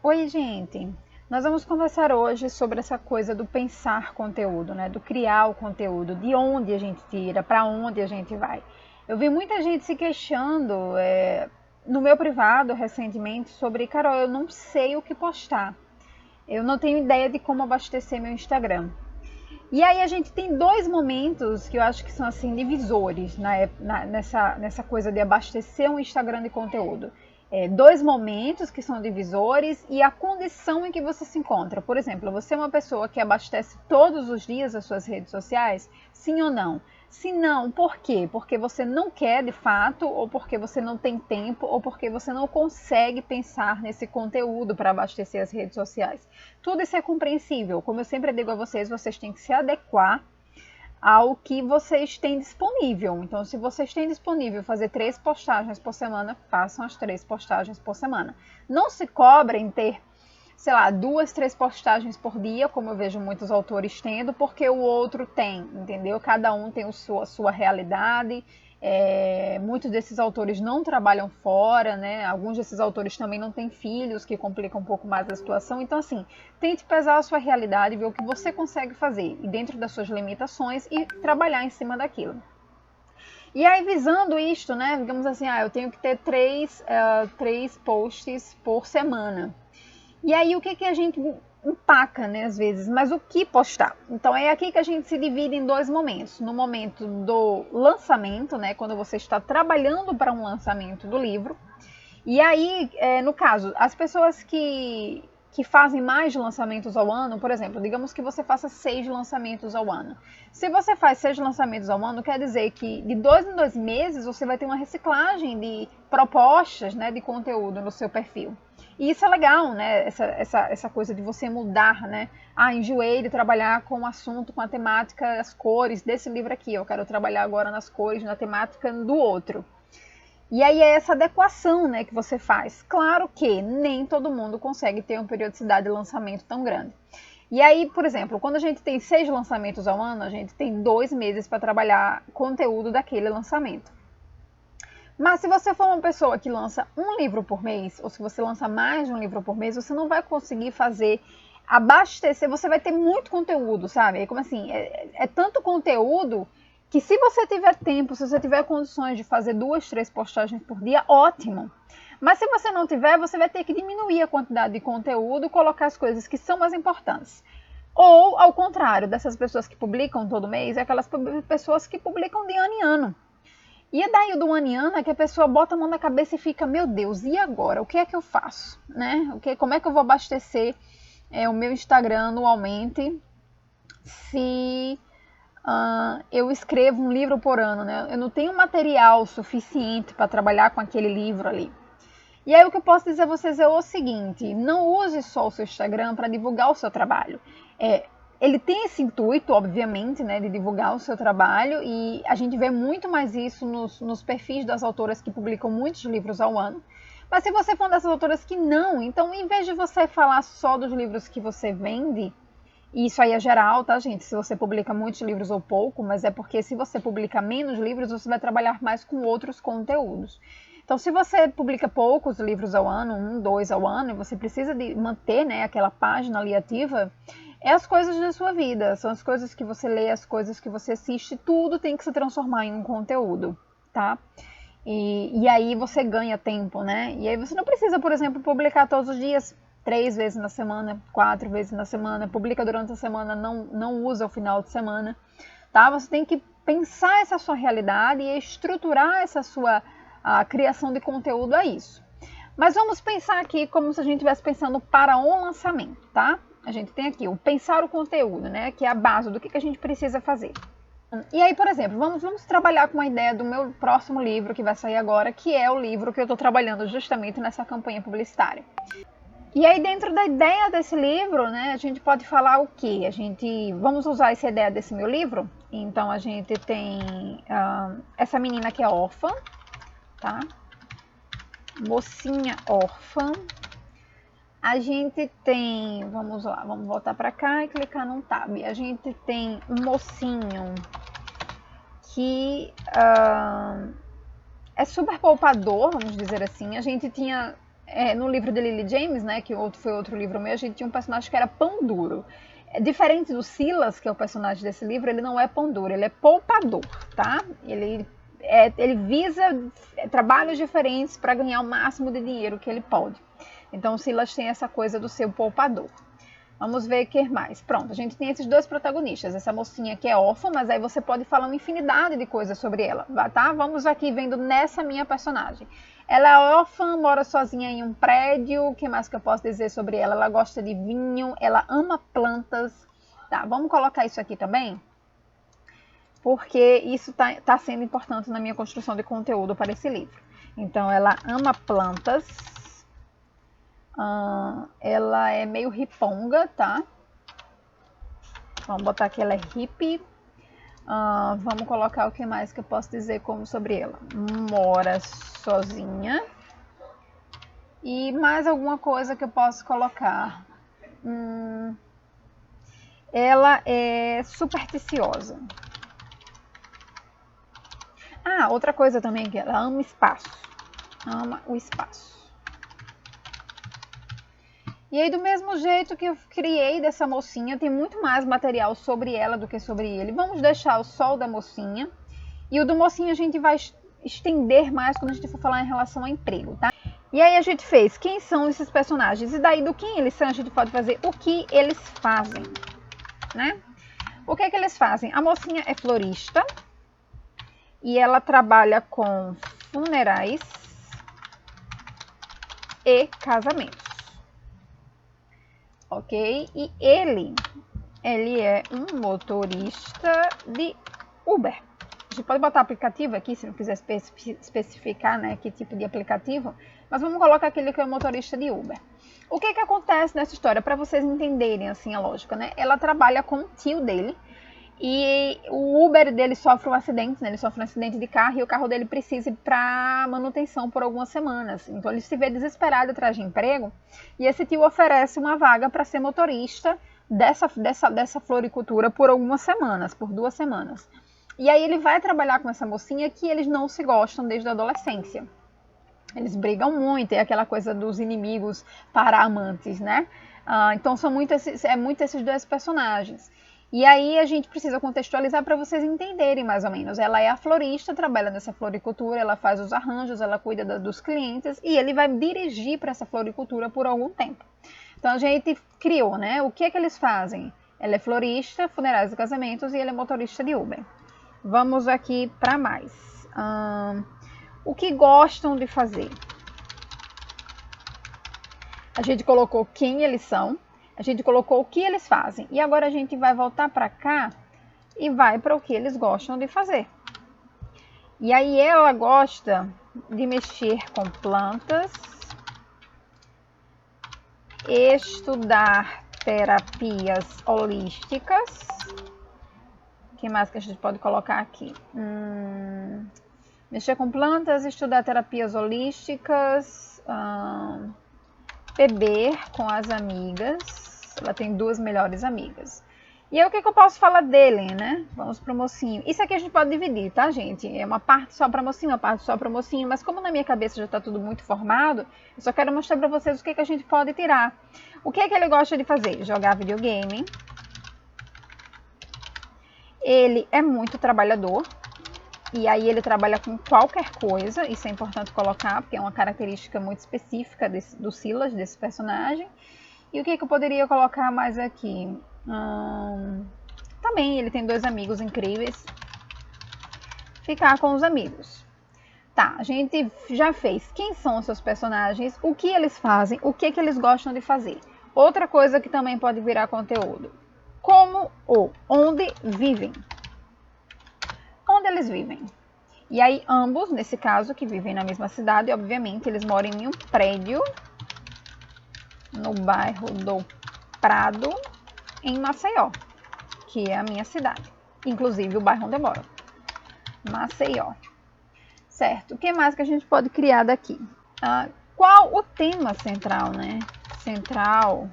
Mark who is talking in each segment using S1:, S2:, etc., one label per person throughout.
S1: Oi, gente! Nós vamos conversar hoje sobre essa coisa do pensar conteúdo, né? Do criar o conteúdo, de onde a gente tira, para onde a gente vai. Eu vi muita gente se queixando no meu privado recentemente sobre, Carol, eu não sei o que postar. Eu não tenho ideia de como abastecer meu Instagram. E aí a gente tem dois momentos que eu acho que são assim divisores nessa coisa de abastecer um Instagram de conteúdo. Dois momentos que são divisores e a condição em que você se encontra. Por exemplo, você é uma pessoa que abastece todos os dias as suas redes sociais? Sim ou não? Se não, por quê? Porque você não quer de fato, ou porque você não tem tempo, ou porque você não consegue pensar nesse conteúdo para abastecer as redes sociais. Tudo isso é compreensível. Como eu sempre digo a vocês, vocês têm que se adequar ao que vocês têm disponível. Então, se vocês têm disponível fazer 3 postagens por semana, façam as 3 postagens por semana. Não se cobrem ter, sei lá, 2, 3 postagens por dia, como eu vejo muitos autores tendo, porque o outro tem, entendeu? Cada um tem a sua realidade. Muitos desses autores não trabalham fora, né? Alguns desses autores também não têm filhos, que complicam um pouco mais a situação. Então, assim, tente pesar a sua realidade, ver o que você consegue fazer e dentro das suas limitações e trabalhar em cima daquilo. E aí, visando isto, né? Digamos assim, eu tenho que ter três posts por semana. E aí, o que a gente empaca, né, às vezes, mas o que postar? Então, é aqui que a gente se divide em dois momentos. No momento do lançamento, né, quando você está trabalhando para um lançamento do livro. E aí, no caso, as pessoas que fazem mais lançamentos ao ano, por exemplo, digamos que você faça 6 lançamentos ao ano. Se você faz 6 lançamentos ao ano, quer dizer que de 2 em 2 meses você vai ter uma reciclagem de propostas, né, de conteúdo no seu perfil. E isso é legal, né? Essa coisa de você mudar, né? Enjoei de trabalhar com o assunto, com a temática, as cores desse livro aqui. Eu quero trabalhar agora nas cores, na temática do outro. E aí é essa adequação, né, que você faz. Claro que nem todo mundo consegue ter uma periodicidade de lançamento tão grande. E aí, por exemplo, quando a gente tem 6 lançamentos ao ano, a gente tem 2 meses para trabalhar conteúdo daquele lançamento. Mas se você for uma pessoa que lança um livro por mês, ou se você lança mais de um livro por mês, você não vai conseguir abastecer, você vai ter muito conteúdo, sabe? Como assim, é tanto conteúdo que se você tiver tempo, se você tiver condições de fazer 2, 3 postagens por dia, ótimo. Mas se você não tiver, você vai ter que diminuir a quantidade de conteúdo, colocar as coisas que são mais importantes. Ou, ao contrário, dessas pessoas que publicam todo mês, é aquelas pessoas que publicam de ano em ano. E daí o do ano em ano é que a pessoa bota a mão na cabeça e fica, meu Deus, e agora? O que é que eu faço? Né? Como é que eu vou abastecer o meu Instagram anualmente se eu escrevo um livro por ano, né? Eu não tenho material suficiente para trabalhar com aquele livro ali. E aí o que eu posso dizer a vocês é o seguinte, não use só o seu Instagram para divulgar o seu trabalho. Ele tem esse intuito, obviamente, né, de divulgar o seu trabalho e a gente vê muito mais isso nos perfis das autoras que publicam muitos livros ao ano. Mas se você for uma dessas autoras que não, então em vez de você falar só dos livros que você vende, e isso aí é geral, tá, gente? Se você publica muitos livros ou pouco, mas é porque se você publica menos livros, você vai trabalhar mais com outros conteúdos. Então, se você publica poucos livros ao ano, 1, 2 ao ano, e você precisa de manter, né, aquela página ali ativa, é as coisas da sua vida, são as coisas que você lê, as coisas que você assiste, tudo tem que se transformar em um conteúdo, tá? E aí você ganha tempo, né? E aí você não precisa, por exemplo, publicar todos os dias, 3 vezes na semana, 4 vezes na semana, publica durante a semana, não usa o final de semana, tá? Você tem que pensar essa sua realidade e estruturar essa sua criação de conteúdo a isso. Mas vamos pensar aqui como se a gente estivesse pensando para um lançamento, tá? A gente tem aqui o pensar o conteúdo, né? Que é a base do que a gente precisa fazer. E aí, por exemplo, vamos trabalhar com a ideia do meu próximo livro que vai sair agora, que é o livro que eu estou trabalhando justamente nessa campanha publicitária. E aí, dentro da ideia desse livro, né, a gente pode falar o quê? Vamos usar essa ideia desse meu livro? Então, a gente tem essa menina que é órfã, tá? Mocinha órfã. A gente tem, vamos lá, vamos voltar para cá e clicar no tab. A gente tem um mocinho que é super poupador, vamos dizer assim. A gente tinha no livro de Lily James, né, que foi outro livro meu, a gente tinha um personagem que era pão duro. Diferente do Silas, que é o personagem desse livro, ele não é pão duro, ele é poupador, tá? Ele visa trabalhos diferentes para ganhar o máximo de dinheiro que ele pode. Então o Silas tem essa coisa do ser poupador. Vamos ver o que mais. Pronto, a gente tem esses dois protagonistas. Essa mocinha que é órfã, mas aí você pode falar uma infinidade de coisas sobre ela, tá? Vamos aqui vendo nessa minha personagem. Ela é órfã, mora sozinha em um prédio. O que mais que eu posso dizer sobre ela? Ela gosta de vinho, ela ama plantas. Tá, vamos colocar isso aqui também? Porque isso tá sendo importante na minha construção de conteúdo para esse livro. Então, ela ama plantas. Ela é meio riponga, tá? Vamos botar aqui, ela é hippie. Vamos colocar o que mais que eu posso dizer como sobre ela. Mora sozinha. E mais alguma coisa que eu posso colocar. Ela é supersticiosa. Outra coisa também que ela ama espaço. Ama o espaço. E aí, do mesmo jeito que eu criei dessa mocinha, tem muito mais material sobre ela do que sobre ele. Vamos deixar o sol da mocinha. E o do mocinho a gente vai estender mais quando a gente for falar em relação a emprego, tá? E aí a gente fez quem são esses personagens. E daí do quem eles são, a gente pode fazer o que eles fazem, né? O que é que eles fazem? A mocinha é florista. E ela trabalha com funerais e casamentos. Ok? E ele é um motorista de Uber. A gente pode botar aplicativo aqui, se não quiser especificar, né, que tipo de aplicativo. Mas vamos colocar aquele que é o motorista de Uber. O que que acontece nessa história? Para vocês entenderem assim a lógica, né? Ela trabalha com o tio dele. E o Uber dele sofre um acidente, né? Ele sofre um acidente de carro e o carro dele precisa ir para manutenção por algumas semanas. Então ele se vê desesperado atrás de emprego e esse tio oferece uma vaga para ser motorista dessa floricultura por algumas semanas, por 2 semanas. E aí ele vai trabalhar com essa mocinha que eles não se gostam desde a adolescência. Eles brigam muito, é aquela coisa dos inimigos para amantes, né? Então são muito esses dois personagens. E aí a gente precisa contextualizar para vocês entenderem mais ou menos. Ela é a florista, trabalha nessa floricultura, ela faz os arranjos, ela cuida dos clientes e ele vai dirigir para essa floricultura por algum tempo. Então a gente criou, né? O que é que eles fazem? Ela é florista, funerais e casamentos e ele é motorista de Uber. Vamos aqui para mais. O que gostam de fazer? A gente colocou quem eles são. A gente colocou o que eles fazem. E agora a gente vai voltar para cá e vai para o que eles gostam de fazer. E aí ela gosta de mexer com plantas, estudar terapias holísticas. O que mais que a gente pode colocar aqui? Mexer com plantas, estudar terapias holísticas, beber com as amigas. Ela tem 2 melhores amigas. E aí o que eu posso falar dele, né? Vamos pro mocinho. Isso aqui a gente pode dividir, tá, gente? É uma parte só pra mocinho, uma parte só pra mocinho. Mas como na minha cabeça já tá tudo muito formado, eu só quero mostrar pra vocês o que a gente pode tirar. O que ele gosta de fazer? Jogar videogame. Ele é muito trabalhador. E aí ele trabalha com qualquer coisa. Isso é importante colocar, porque é uma característica muito específica do Silas, desse personagem. E o que eu poderia colocar mais aqui? Também ele tem 2 amigos incríveis. Ficar com os amigos. Tá, a gente já fez quem são os seus personagens, o que eles fazem, o que eles gostam de fazer. Outra coisa que também pode virar conteúdo. Como ou onde vivem. Onde eles vivem. E aí ambos, nesse caso, que vivem na mesma cidade, obviamente, eles moram em um prédio no bairro do Prado, em Maceió, que é a minha cidade. Inclusive o bairro onde eu moro. Maceió. Certo. O que mais que a gente pode criar daqui? Qual o tema central, né? Central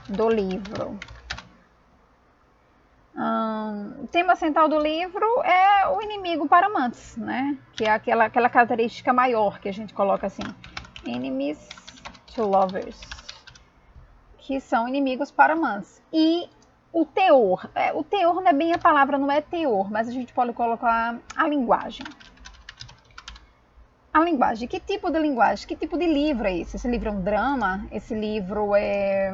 S1: do livro. O tema central do livro é o inimigo para amantes, né? Que é aquela característica maior que a gente coloca assim. Enemies to lovers, que são inimigos para amantes. E o teor não é bem a palavra, não é teor, mas a gente pode colocar a linguagem. A linguagem, que tipo de linguagem? Que tipo de livro é esse? Esse livro é um drama? Esse livro é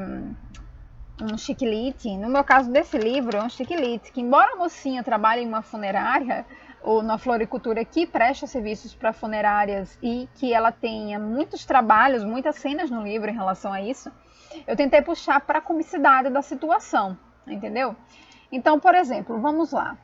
S1: um chiquilite? No meu caso desse livro é um chiquilite, que embora a mocinha trabalhe em uma funerária ou na floricultura que presta serviços para funerárias e que ela tenha muitos trabalhos, muitas cenas no livro em relação a isso, eu tentei puxar para a comicidade da situação, entendeu? Então, por exemplo, vamos lá.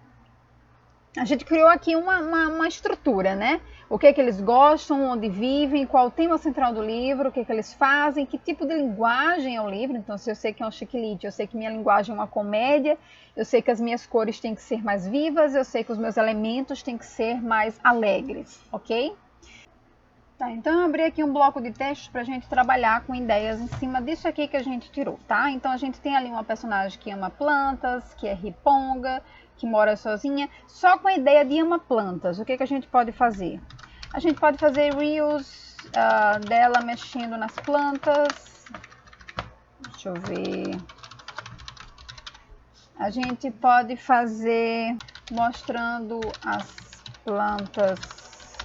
S1: A gente criou aqui uma estrutura, né? O que é que eles gostam, onde vivem, qual o tema central do livro, o que é que eles fazem, que tipo de linguagem é o livro. Então, se eu sei que é um chiquilite, eu sei que minha linguagem é uma comédia, eu sei que as minhas cores têm que ser mais vivas, eu sei que os meus elementos têm que ser mais alegres, ok? Tá, então eu abri aqui um bloco de textos para a gente trabalhar com ideias em cima disso aqui que a gente tirou, tá? Então a gente tem ali uma personagem que ama plantas, que é riponga, que mora sozinha, só com a ideia de ama plantas. O que que a gente pode fazer? A gente pode fazer reels dela mexendo nas plantas. Deixa eu ver. A gente pode fazer mostrando as plantas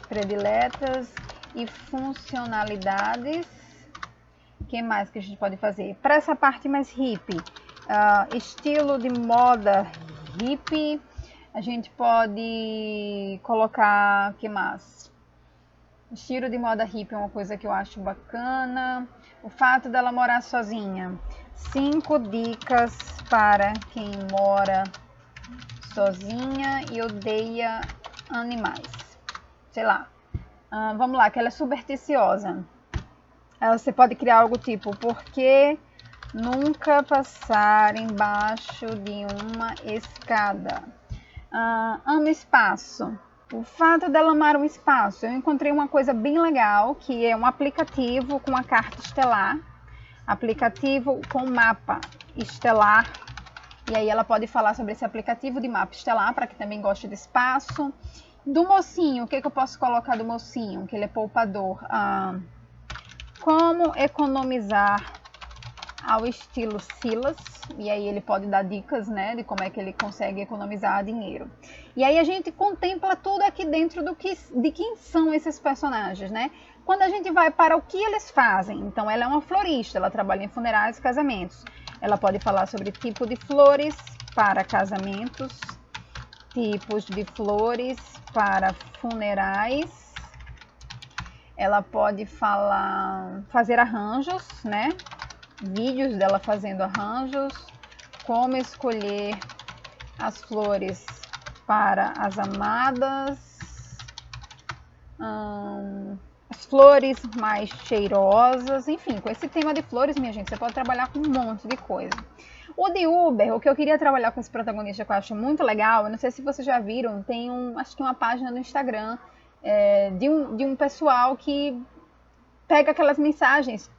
S1: prediletas e funcionalidades. O que mais que a gente pode fazer? Para essa parte mais hippie, estilo de moda hippie, a gente pode colocar, o que mais? Estilo de moda hippie é uma coisa que eu acho bacana. O fato dela morar sozinha. 5 dicas para quem mora sozinha e odeia animais. Sei lá. Vamos lá, que ela é supersticiosa. Você pode criar algo tipo, por que nunca passar embaixo de uma escada? Ama espaço. O fato dela amar um espaço. Eu encontrei uma coisa bem legal, que é um aplicativo com a carta estelar. Aplicativo com mapa estelar. E aí ela pode falar sobre esse aplicativo de mapa estelar, para quem também gosta de espaço. Do mocinho, o que eu posso colocar do mocinho? Que ele é poupador. Como economizar ao estilo Silas. E aí ele pode dar dicas, né, de como é que ele consegue economizar dinheiro. E aí a gente contempla tudo aqui dentro de quem são esses personagens, né? Quando a gente vai para o que eles fazem. Então ela é uma florista, ela trabalha em funerais e casamentos. Ela pode falar sobre tipo de flores para casamentos, tipos de flores para funerais. Ela pode fazer arranjos, né? Vídeos dela fazendo arranjos, como escolher as flores para as amadas, as flores mais cheirosas, enfim, com esse tema de flores, minha gente, você pode trabalhar com um monte de coisa. O de Uber, o que eu queria trabalhar com esse protagonista que eu acho muito legal, eu não sei se vocês já viram, tem acho que uma página no Instagram de um pessoal que pega aquelas mensagens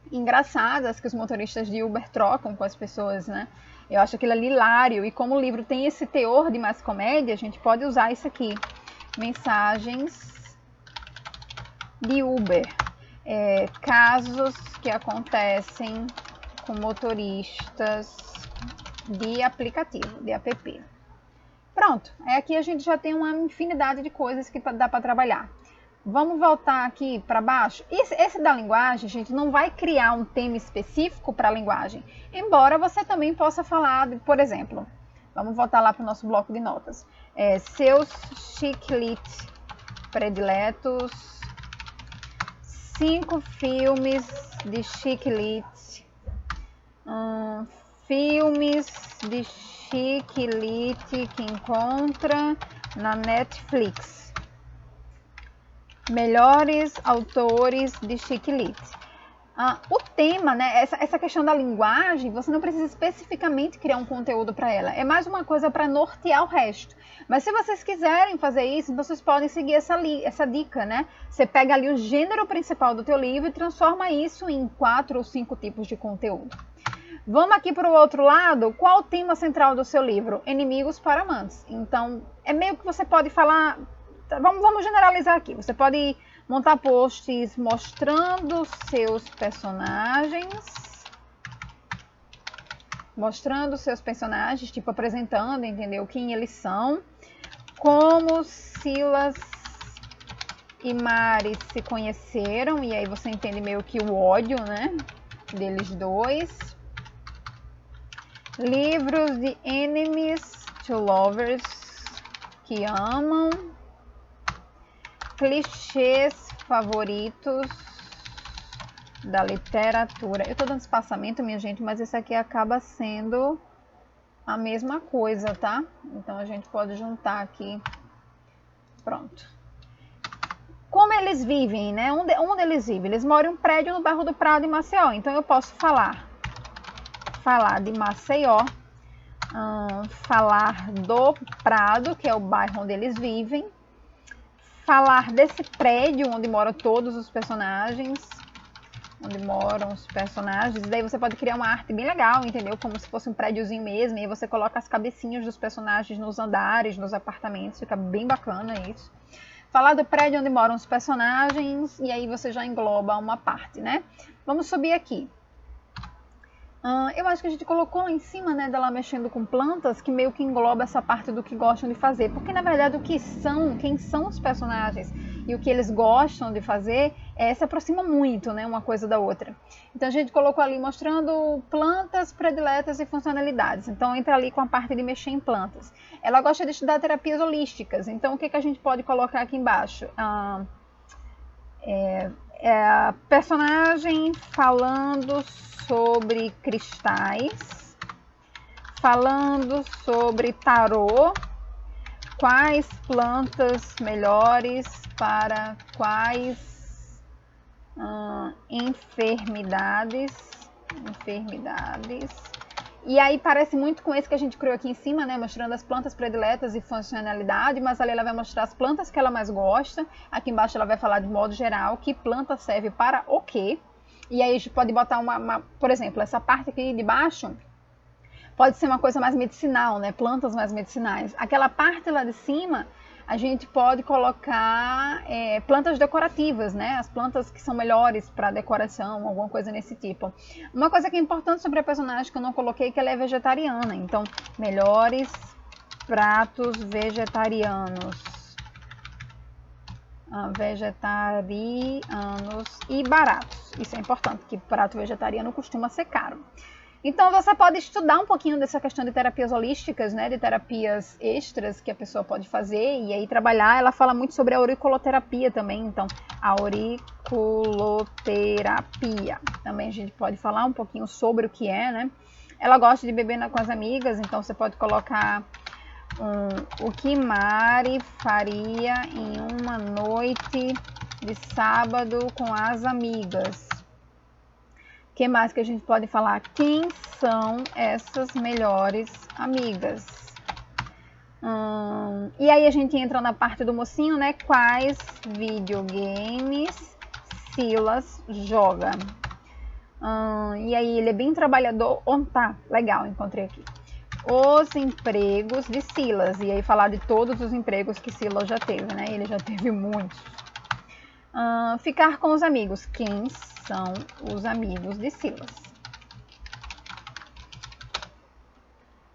S1: engraçadas que os motoristas de Uber trocam com as pessoas, né? Eu acho aquilo ali hilário, e como o livro tem esse teor de mais comédia, a gente pode usar isso aqui. Mensagens de Uber. Casos que acontecem com motoristas de aplicativo, de app. Pronto, aqui a gente já tem uma infinidade de coisas que dá para trabalhar. Vamos voltar aqui para baixo. Esse da linguagem, gente, não vai criar um tema específico para a linguagem. Embora você também possa falar, por exemplo, vamos voltar lá para o nosso bloco de notas. Seus chicletes prediletos, 5 filmes de chiclete, filmes de chiclete que encontra na Netflix. Melhores autores de chiclete. O tema, né, essa questão da linguagem, você não precisa especificamente criar um conteúdo para ela. É mais uma coisa para nortear o resto. Mas se vocês quiserem fazer isso, vocês podem seguir essa dica, né? Você pega ali o gênero principal do teu livro e transforma isso em 4 ou 5 tipos de conteúdo. Vamos aqui para o outro lado. Qual o tema central do seu livro? Inimigos para amantes. Então, é meio que você pode falar... Vamos generalizar aqui. Você pode Montar posts mostrando seus personagens, tipo apresentando, entendeu? Quem eles são, como Silas e Mari se conheceram, e aí você entende meio que o ódio, né, deles dois. Livros de enemies to lovers, que amam. Clichês favoritos da literatura. Eu tô dando espaçamento, minha gente, mas esse aqui acaba sendo a mesma coisa, tá? Então a gente pode juntar aqui. Pronto. Como eles vivem, né? Onde eles vivem? Eles moram em um prédio no bairro do Prado, em Maceió. Então eu posso falar de Maceió, falar do Prado, que é o bairro onde eles vivem, falar desse prédio onde moram todos os personagens, daí você pode criar uma arte bem legal, entendeu? Como se fosse um prédiozinho mesmo, e aí você coloca as cabecinhas dos personagens nos andares, nos apartamentos, fica bem bacana isso. Falar do prédio onde moram os personagens, e aí você já engloba uma parte, né? Vamos subir aqui. Eu acho que a gente colocou lá em cima, né, dela mexendo com plantas, que meio que engloba essa parte do que gostam de fazer. Porque, na verdade, quem são os personagens e o que eles gostam de fazer se aproxima muito, né, uma coisa da outra. Então, a gente colocou ali mostrando plantas prediletas e funcionalidades. Então, entra ali com a parte de mexer em plantas. Ela gosta de estudar terapias holísticas. Então, o que a gente pode colocar aqui embaixo? A personagem falando sobre cristais, falando sobre tarô, quais plantas melhores para quais enfermidades. E aí parece muito com esse que a gente criou aqui em cima, né? Mostrando as plantas prediletas e funcionalidade, mas ali ela vai mostrar as plantas que ela mais gosta. Aqui embaixo ela vai falar de modo geral que planta serve para o quê. E aí a gente pode botar por exemplo, essa parte aqui de baixo pode ser uma coisa mais medicinal, né? Plantas mais medicinais. Aquela parte lá de cima a gente pode colocar plantas decorativas, né? As plantas que são melhores para decoração, alguma coisa nesse tipo. Uma coisa que é importante sobre a personagem que eu não coloquei é que ela é vegetariana. Então, melhores pratos vegetarianos. Vegetarianos e baratos. Isso é importante, que prato vegetariano costuma ser caro. Então você pode estudar um pouquinho dessa questão de terapias holísticas, né, de terapias extras que a pessoa pode fazer e aí trabalhar. Ela fala muito sobre a auriculoterapia também, então a auriculoterapia. Também a gente pode falar um pouquinho sobre o que é, né? Ela gosta de beber com as amigas, então você pode colocar o que Mari faria em uma noite de sábado com as amigas. O que mais que a gente pode falar? Quem são essas melhores amigas? E aí a gente entra na parte do mocinho, né? Quais videogames Silas joga? E aí ele é bem trabalhador. Tá, legal, encontrei aqui. Os empregos de Silas. E aí falar de todos os empregos que Silas já teve, né? Ele já teve muitos. Ficar com os amigos. Quem são os amigos de Silas?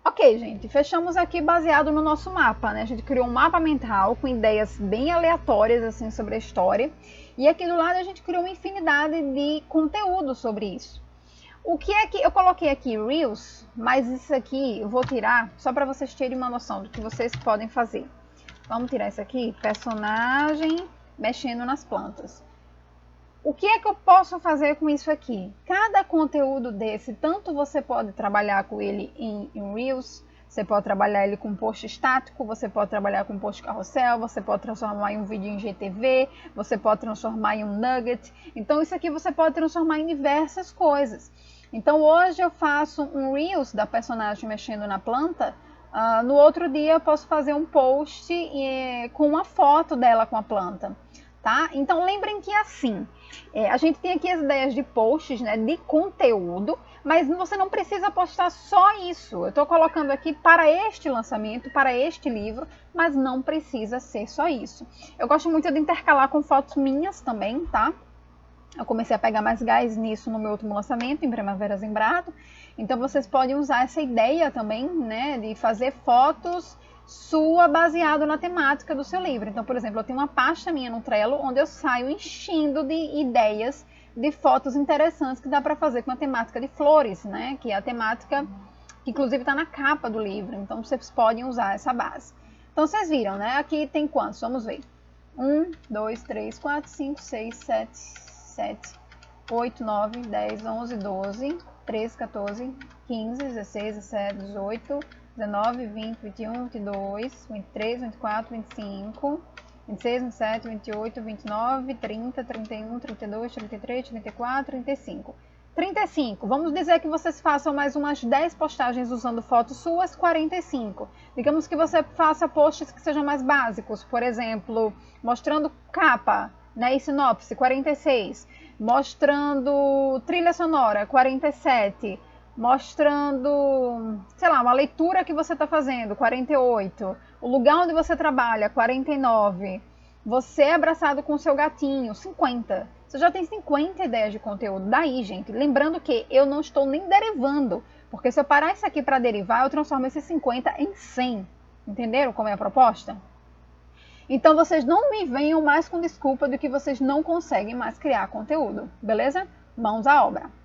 S1: Ok, gente, fechamos aqui baseado no nosso mapa, né? A gente criou um mapa mental com ideias bem aleatórias assim sobre a história. E aqui do lado a gente criou uma infinidade de conteúdo sobre isso. O que é que eu coloquei aqui? Reels, mas isso aqui eu vou tirar só para vocês terem uma noção do que vocês podem fazer. Vamos tirar isso aqui, personagem mexendo nas plantas. O que é que eu posso fazer com isso aqui? Cada conteúdo desse, tanto você pode trabalhar com ele em Reels, você pode trabalhar ele com post estático, você pode trabalhar com post carrossel, você pode transformar em um vídeo em GTV, você pode transformar em um nugget. Então isso aqui você pode transformar em diversas coisas. Então hoje eu faço um Reels da personagem mexendo na planta, no outro dia eu posso fazer um post com uma foto dela com a planta. Tá? Então lembrem que assim, a gente tem aqui as ideias de posts, né, de conteúdo, Mas você não precisa postar só isso. Eu estou colocando aqui para este lançamento, para este livro, mas não precisa ser só isso. Eu gosto muito de intercalar com fotos minhas também, tá? Eu comecei a pegar mais gás nisso no meu último lançamento, em Primavera Zembrado. Então vocês podem usar essa ideia também, né, de fazer fotos sua baseado na temática do seu livro. Então, por exemplo, eu tenho uma pasta minha no Trello onde eu saio enchendo de ideias de fotos interessantes que dá para fazer com a temática de flores, né, que é a temática que inclusive está na capa do livro. Então vocês podem usar essa base. Então vocês viram, né? Aqui tem quantos? Vamos ver. 1, 2, 3, 4, 5, 6, 7, 8, 9, 10, 11, 12, 13, 14, 15, 16, 17, 18, 19, 20, 21, 22, 23, 24, 25, 26, 27, 28, 29, 30, 31, 32, 33, 34, 35. 35. Vamos dizer que vocês façam mais umas 10 postagens usando fotos suas, 45. Digamos que você faça posts que sejam mais básicos, por exemplo, mostrando capa, né, e sinopse, 46, mostrando trilha sonora, 47, mostrando, sei lá, uma leitura que você está fazendo, 48, o lugar onde você trabalha, 49, você é abraçado com o seu gatinho, 50. Você já tem 50 ideias de conteúdo. Daí, gente, lembrando que eu não estou nem derivando, porque se eu parar isso aqui para derivar, eu transformo esses 50 em 100. Entenderam como é a proposta? Então vocês não me venham mais com desculpa de que vocês não conseguem mais criar conteúdo, beleza? Mãos à obra!